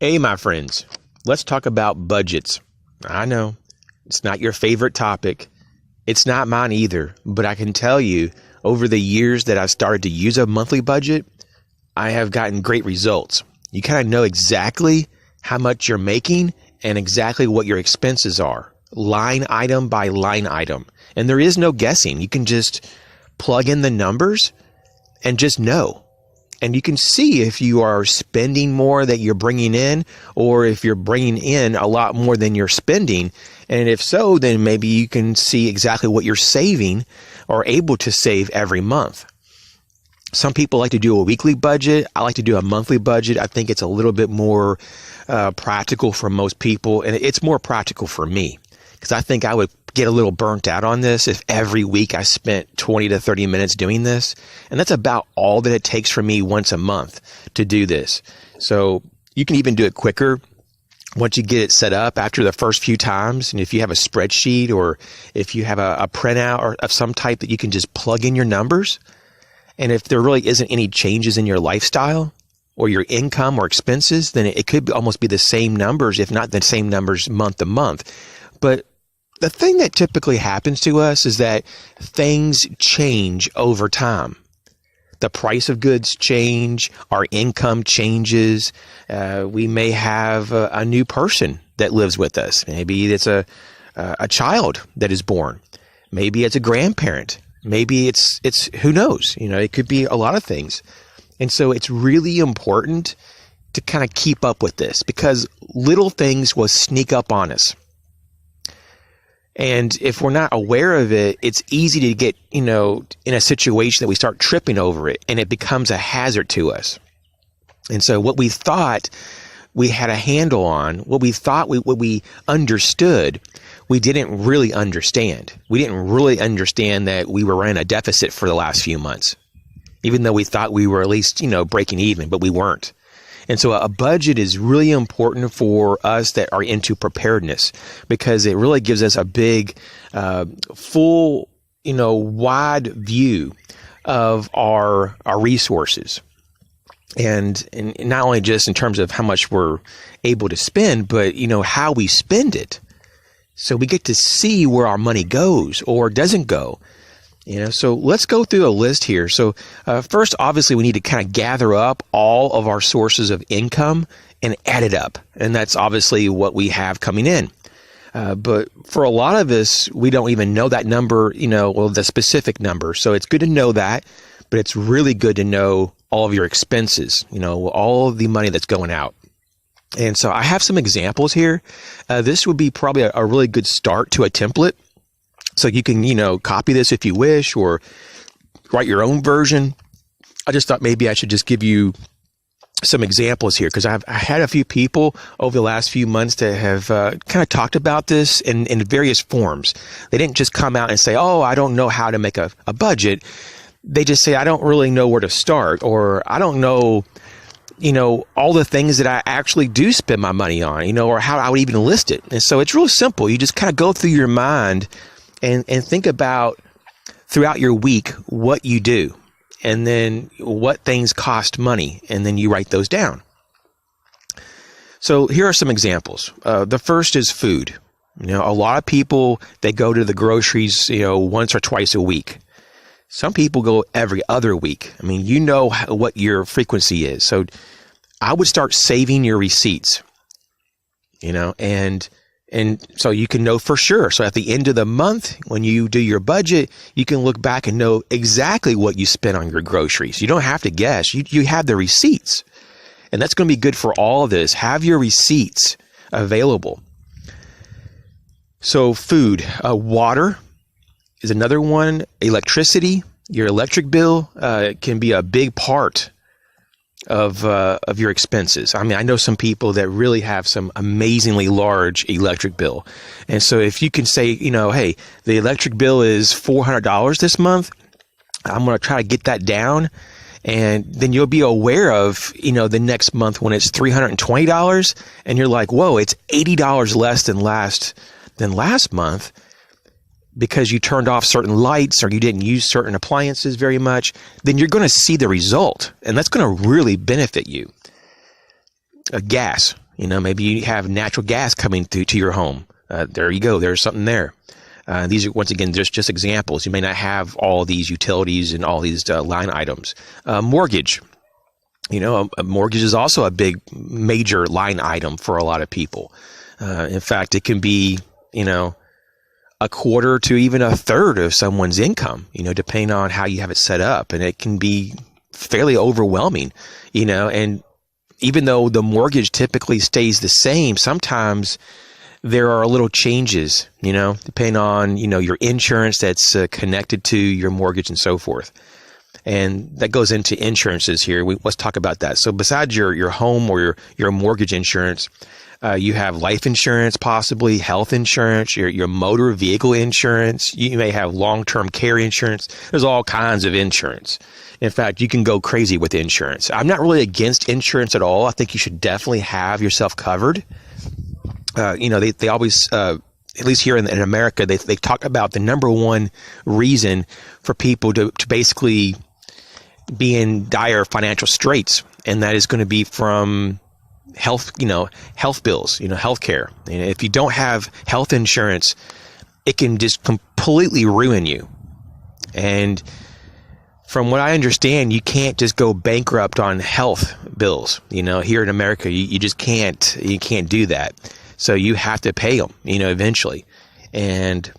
Hey, my friends, let's talk about budgets. I know it's not your favorite topic. It's not mine either, but I can tell you over the years that I've started to use a monthly budget, I have gotten great results. You kind of know exactly how much you're making and exactly what your expenses are, line item by line item. And there is no guessing. You can just plug in the numbers and just know. And you can see if you are spending more that you're bringing in, or if you're bringing in a lot more than you're spending. And if so, then maybe you can see exactly what you're saving or able to save every month. Some people like to do a weekly budget. I like to do a monthly budget. I think it's a little bit more practical for most people. And it's more practical for me because I think I would get a little burnt out on this if every week I spent 20 to 30 minutes doing this. And that's about all that it takes for me once a month to do this. So you can even do it quicker once you get it set up after the first few times. And if you have a spreadsheet or if you have a printout or of some type that you can just plug in your numbers. And if there really isn't any changes in your lifestyle or your income or expenses, then it could almost be the same numbers, if not the same numbers month to month. But the thing that typically happens to us is that things change over time. The price of goods change, our income changes. We may have a new person that lives with us. Maybe it's a child that is born. Maybe it's a grandparent. Maybe it's who knows? You know, it could be a lot of things. And so it's really important to kind of keep up with this because little things will sneak up on us. And if we're not aware of it, it's easy to get, in a situation that we start tripping over it and it becomes a hazard to us. And so what we thought we had a handle on, what we understood, we didn't really understand. We didn't really understand that we were in a deficit for the last few months, even though we thought we were at least, breaking even, but we weren't. And so a budget is really important for us that are into preparedness because it really gives us a big, full, wide view of our resources. And not only just in terms of how much we're able to spend, but, how we spend it. So we get to see where our money goes or doesn't go. So let's go through a list here. So first, obviously, we need to kind of gather up all of our sources of income and add it up. And that's obviously what we have coming in. But for a lot of us, we don't even know that number, the specific number. So it's good to know that, but it's really good to know all of your expenses, all of the money that's going out. And so I have some examples here. This would be probably a really good start to a template. So you can, copy this if you wish or write your own version. I just thought maybe I should just give you some examples here because I had a few people over the last few months that have kind of talked about this in various forms. They didn't just come out and say, oh, I don't know how to make a budget. They just say, I don't really know where to start, or I don't know, all the things that I actually do spend my money on, or how I would even list it. And so it's real simple. You just kind of go through your mind and think about throughout your week what you do and then what things cost money, and then you write those down. So here are some examples. The first is food. A lot of people, they go to the groceries, once or twice a week. Some people go every other week. I mean, what your frequency is. So I would start saving your receipts, and so you can know for sure. So at the end of the month, when you do your budget, you can look back and know exactly what you spent on your groceries. You don't have to guess. You have the receipts. And that's going to be good for all of this. Have your receipts available. So food, water is another one. Electricity, your electric bill can be a big part of your expenses. I mean, I know some people that really have some amazingly large electric bill. And so if you can say, hey, the electric bill is $400 this month, I'm going to try to get that down. And then you'll be aware of, the next month when it's $320 and you're like, whoa, it's $80 less than last month. Because you turned off certain lights or you didn't use certain appliances very much, then you're going to see the result. And that's going to really benefit you. Gas. Maybe you have natural gas coming through to your home. There you go. There's something there. These are, once again, just examples. You may not have all these utilities and all these line items. Mortgage. A mortgage is also a big, major line item for a lot of people. In fact, it can be, a quarter to even a third of someone's income, depending on how you have it set up. And it can be fairly overwhelming, and even though the mortgage typically stays the same, sometimes there are little changes, depending on, your insurance that's connected to your mortgage and so forth. And that goes into insurances here. Let's talk about that. So besides your home or your mortgage insurance, you have life insurance, possibly health insurance, your motor vehicle insurance. You may have long-term care insurance. There's all kinds of insurance. In fact, you can go crazy with insurance. I'm not really against insurance at all. I think you should definitely have yourself covered. They always, at least here in America, they talk about the number one reason for people to basically be in dire financial straits, and that is going to be from health bills, healthcare. And if you don't have health insurance, it can just completely ruin you. And from what I understand, you can't just go bankrupt on health bills. Here in America, you just can't. You can't do that. So you have to pay them, eventually. And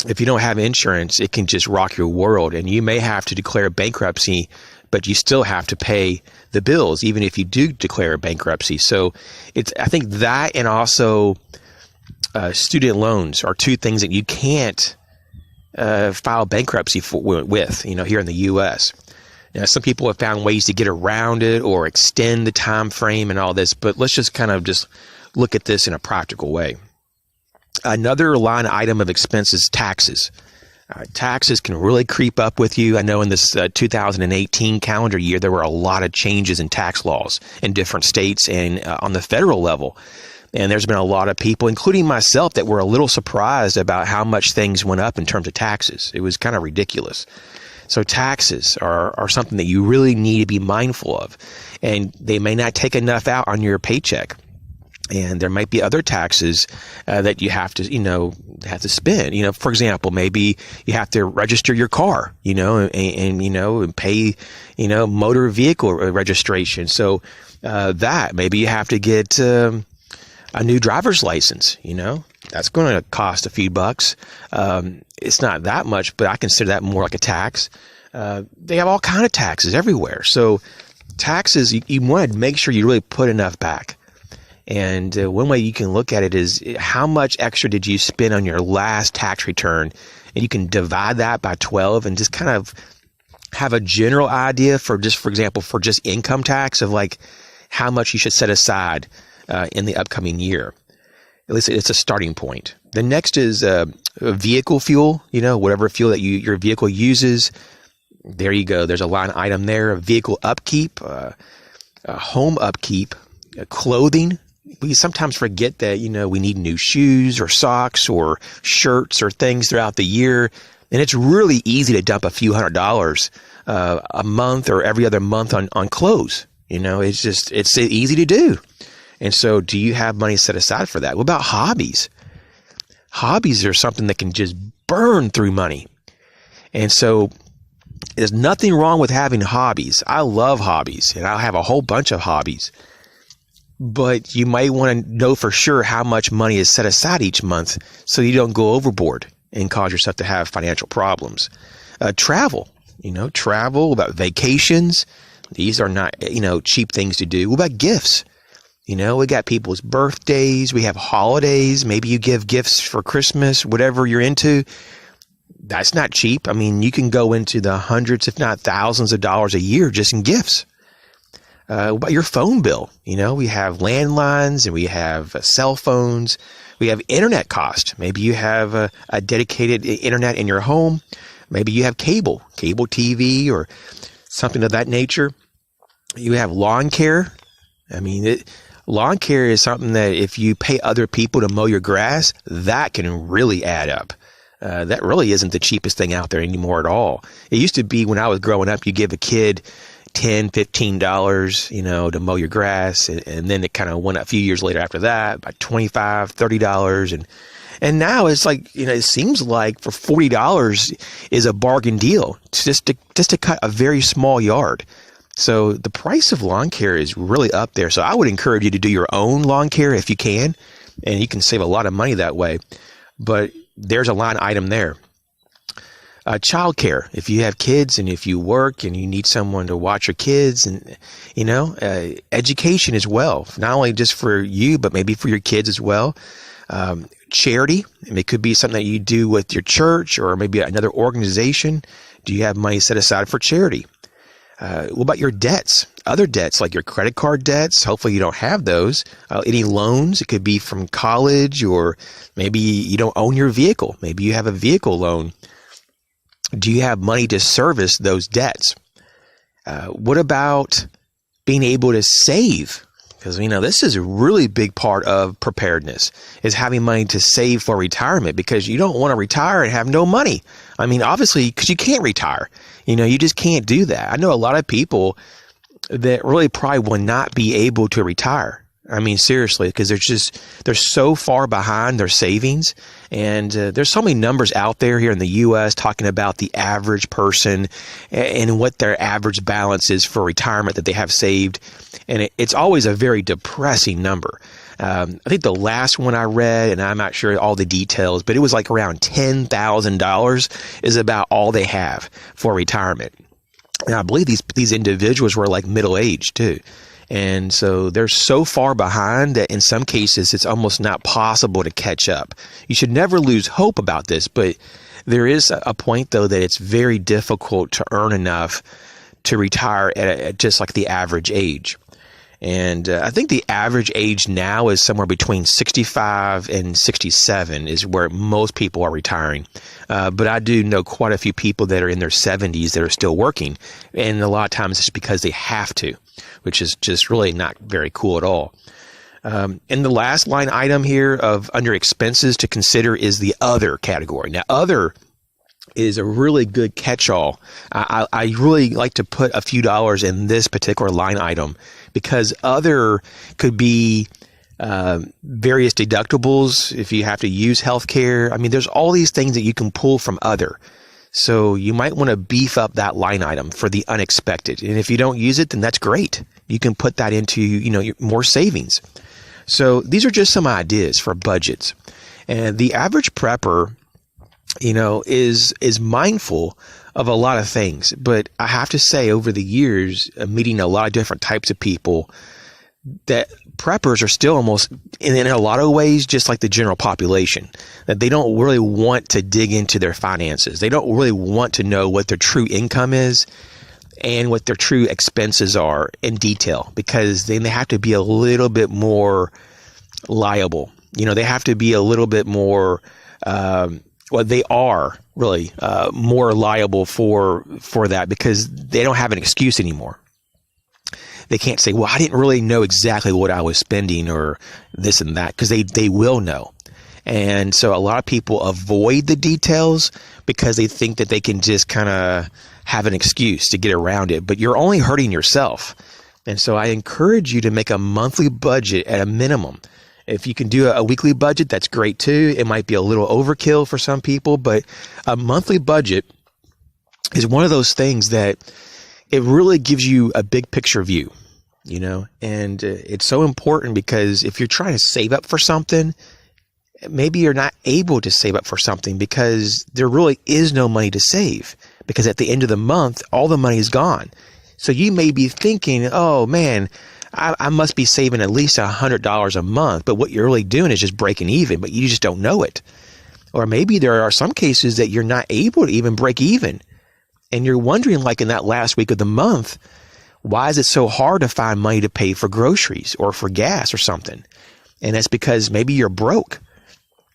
if you don't have insurance, it can just rock your world. And you may have to declare bankruptcy, but you still have to pay the bills, even if you do declare bankruptcy. So I think that, and also student loans are two things that you can't file bankruptcy with, here in the U.S. Now, some people have found ways to get around it or extend the time frame and all this, but let's just kind of just look at this in a practical way. Another line item of expense is taxes. Taxes can really creep up with you. I know in this 2018 calendar year, there were a lot of changes in tax laws in different states and on the federal level. And there's been a lot of people, including myself, that were a little surprised about how much things went up in terms of taxes. It was kind of ridiculous. So taxes are something that you really need to be mindful of. And they may not take enough out on your paycheck. And there might be other taxes that you have to spend. For example, maybe you have to register your car, and pay, motor vehicle registration. So that maybe you have to get a new driver's license. That's going to cost a few bucks. It's not that much, but I consider that more like a tax. They have all kinds of taxes everywhere. So taxes, you want to make sure you really put enough back. And one way you can look at it is how much extra did you spend on your last tax return? And you can divide that by 12 and just kind of have a general idea for example, for income tax of like how much you should set aside in the upcoming year. At least it's a starting point. The next is vehicle fuel, whatever fuel that your vehicle uses. There you go. There's a line item there. Vehicle upkeep, home upkeep, clothing. We sometimes forget that, we need new shoes or socks or shirts or things throughout the year. And it's really easy to dump a few $100s a month or every other month on clothes. It's easy to do. And so do you have money set aside for that? What about hobbies? Hobbies are something that can just burn through money. And so there's nothing wrong with having hobbies. I love hobbies, and I have a whole bunch of hobbies. But you might want to know for sure how much money is set aside each month so you don't go overboard and cause yourself to have financial problems. Travel, about vacations. These are not, cheap things to do. What about gifts? We got people's birthdays. We have holidays. Maybe you give gifts for Christmas, whatever you're into. That's not cheap. I mean, you can go into the hundreds, if not thousands of dollars a year just in gifts. What about your phone bill? We have landlines and we have cell phones. We have internet cost. Maybe you have a dedicated internet in your home. Maybe you have cable TV or something of that nature. You have lawn care. I mean, lawn care is something that if you pay other people to mow your grass, that can really add up. That really isn't the cheapest thing out there anymore at all. It used to be when I was growing up, you give a kid $10, $15, to mow your grass. And then it kind of went up a few years later after that by $25, $30. And now it's like, it seems like for $40 is a bargain deal just to cut a very small yard. So the price of lawn care is really up there. So I would encourage you to do your own lawn care if you can, and you can save a lot of money that way. But there's a line item there. Child care. If you have kids and if you work and you need someone to watch your kids, and education as well, not only just for you, but maybe for your kids as well. Charity. It could be something that you do with your church or maybe another organization. Do you have money set aside for charity? What about your debts? Other debts like your credit card debts. Hopefully you don't have those. Any loans. It could be from college, or maybe you don't own your vehicle. Maybe you have a vehicle loan. Do you have money to service those debts? What about being able to save? Because, this is a really big part of preparedness, is having money to save for retirement, because you don't want to retire and have no money. Obviously, because you can't retire. You just can't do that. I know a lot of people that really probably will not be able to retire. Seriously, because they're so far behind their savings. And there's so many numbers out there here in the U.S. talking about the average person and what their average balance is for retirement that they have saved. And it's always a very depressing number. I think the last one I read, and I'm not sure all the details, but it was like around $10,000 is about all they have for retirement. And I believe these individuals were like middle-aged too. And so they're so far behind that in some cases it's almost not possible to catch up. You should never lose hope about this, but there is a point, though, that it's very difficult to earn enough to retire at just like the average age. And I think the average age now is somewhere between 65 and 67 is where most people are retiring. But I do know quite a few people that are in their 70s that are still working. And a lot of times it's because they have to, which is just really not very cool at all. And the last line item here of under expenses to consider is the other category. Now, other is a really good catch-all. I really like to put a few dollars in this particular line item, because other could be various deductibles if you have to use healthcare. There's all these things that you can pull from other. So you might want to beef up that line item for the unexpected. And if you don't use it, then that's great. You can put that into, more savings. So these are just some ideas for budgets. And the average prepper, is mindful of a lot of things. But I have to say, over the years, meeting a lot of different types of people, that preppers are still almost, in a lot of ways, just like the general population, that they don't really want to dig into their finances. They don't really want to know what their true income is and what their true expenses are in detail, because then they have to be a little bit more liable. They have to be a little bit more, they are really more liable for that, because they don't have an excuse anymore. They can't say, well, I didn't really know exactly what I was spending or this and that, because they will know. And so a lot of people avoid the details because they think that they can just kind of have an excuse to get around it. But you're only hurting yourself. And so I encourage you to make a monthly budget at a minimum. If you can do a weekly budget, that's great too. It might be a little overkill for some people, but a monthly budget is one of those things that it really gives you a big picture view, and it's so important, because if you're trying to save up for something, maybe you're not able to save up for something because there really is no money to save, because at the end of the month, all the money is gone. So you may be thinking, oh man, I must be saving at least $100 a month, but what you're really doing is just breaking even, but you just don't know it. Or maybe there are some cases that you're not able to even break even, and you're wondering, like in that last week of the month, why is it so hard to find money to pay for groceries or for gas or something? And that's because maybe you're broke.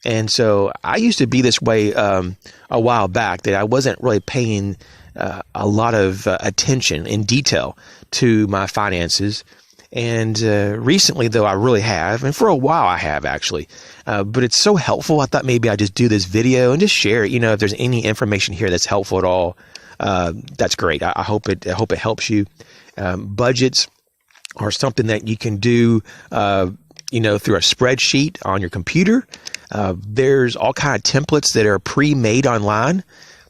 And so I used to be this way a while back, that I wasn't really paying a lot of attention in detail to my finances. And recently, though, I really have. And for a while, I have actually. But it's so helpful. I thought maybe I'd just do this video and just share it. If there's any information here that's helpful at all, that's great. I hope it helps you. Budgets are something that you can do, through a spreadsheet on your computer. There's all kind of templates that are pre-made online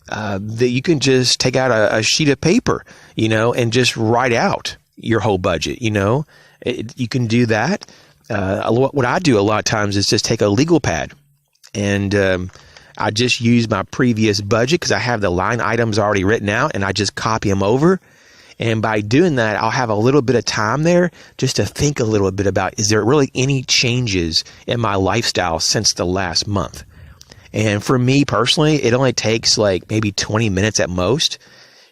that you can just take out a sheet of paper, and just write out your whole budget. You can do that. What I do a lot of times is just take a legal pad and I just use my previous budget because I have the line items already written out, and I just copy them over. And by doing that, I'll have a little bit of time there just to think a little bit about, is there really any changes in my lifestyle since the last month? And for me personally, it only takes like maybe 20 minutes at most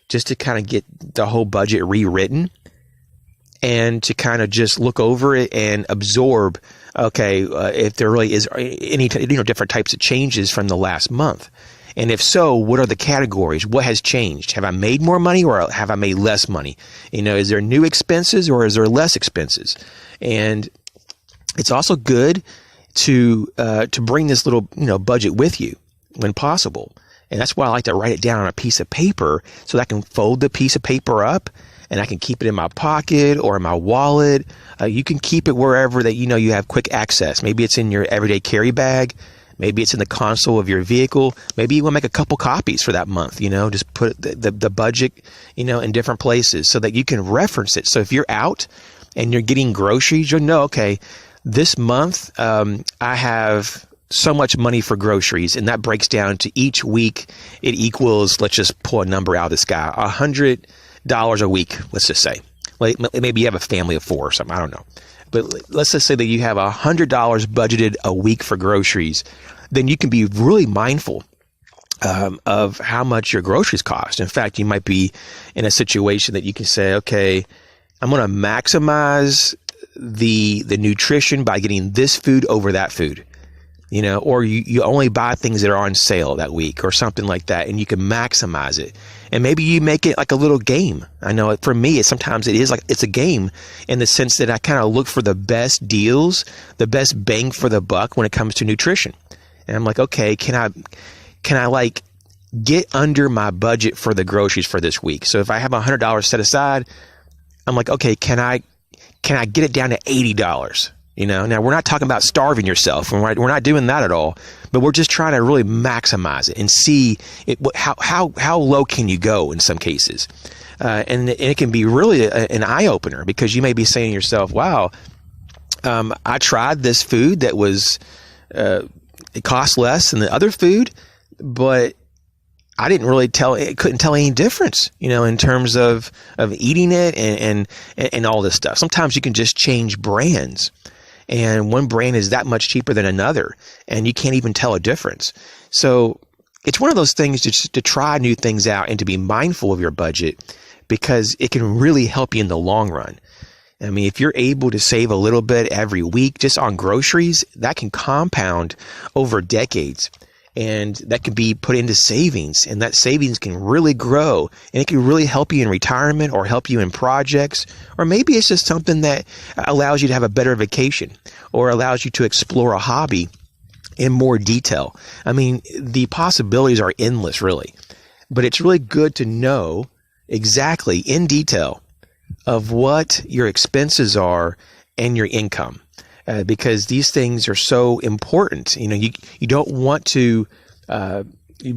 just to kind of get the whole budget rewritten and to kind of just look over it and absorb, if there really is any different types of changes from the last month. And if so, what are the categories? What has changed? Have I made more money or have I made less money? Is there new expenses or is there less expenses? And it's also good to bring this little, budget with you when possible. And that's why I like to write it down on a piece of paper so that I can fold the piece of paper up and I can keep it in my pocket or in my wallet. You can keep it wherever that you have quick access. Maybe it's in your everyday carry bag. Maybe it's in the console of your vehicle. Maybe you want to make a couple copies for that month, just put the budget, in different places so that you can reference it. So if you're out and you're getting groceries, you'll know, okay, this month I have so much money for groceries, and that breaks down to each week. It equals, let's just pull a number out of the sky, $100 a week, let's just say. Like maybe you have a family of 4 or something, I don't know. But let's just say that you have $100 budgeted a week for groceries. Then you can be really mindful of how much your groceries cost. In fact, you might be in a situation that you can say, okay, I'm going to maximize the nutrition by getting this food over that food. Or you only buy things that are on sale that week or something like that, and you can maximize it. And maybe you make it like a little game. I know for me, sometimes it is like it's a game in the sense that I kind of look for the best deals, the best bang for the buck when it comes to nutrition. And I'm like, okay, can I like get under my budget for the groceries for this week? So if I have $100 set aside, I'm like, okay, can I get it down to $80? Now we're not talking about starving yourself. We're not doing that at all, but we're just trying to really maximize it and see how low can you go in some cases. And it can be really an eye opener because you may be saying to yourself, wow, I tried this food that was, it cost less than the other food, but I didn't really couldn't tell any difference, in terms of eating it and all this stuff. Sometimes you can just change brands. And one brand is that much cheaper than another, and you can't even tell a difference. So it's one of those things to try new things out and to be mindful of your budget because it can really help you in the long run. I mean, if you're able to save a little bit every week just on groceries, that can compound over decades. And that can be put into savings, and that savings can really grow, and it can really help you in retirement or help you in projects, or maybe it's just something that allows you to have a better vacation or allows you to explore a hobby in more detail. I mean, the possibilities are endless, really, but it's really good to know exactly in detail of what your expenses are and your income. Because these things are so important. You don't want to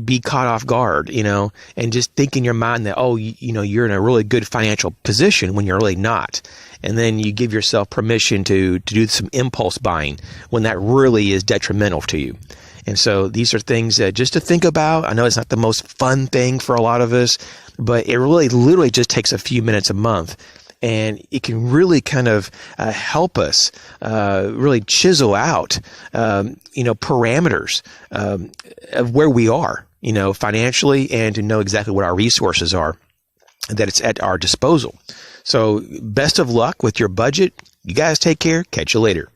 be caught off guard, and just think in your mind that, you're in a really good financial position when you're really not. And then you give yourself permission to do some impulse buying when that really is detrimental to you. And so these are things just to think about. I know it's not the most fun thing for a lot of us, but it really literally just takes a few minutes a month. And it can really kind of help us really chisel out, parameters of where we are, financially, and to know exactly what our resources are, that it's at our disposal. So best of luck with your budget. You guys take care. Catch you later.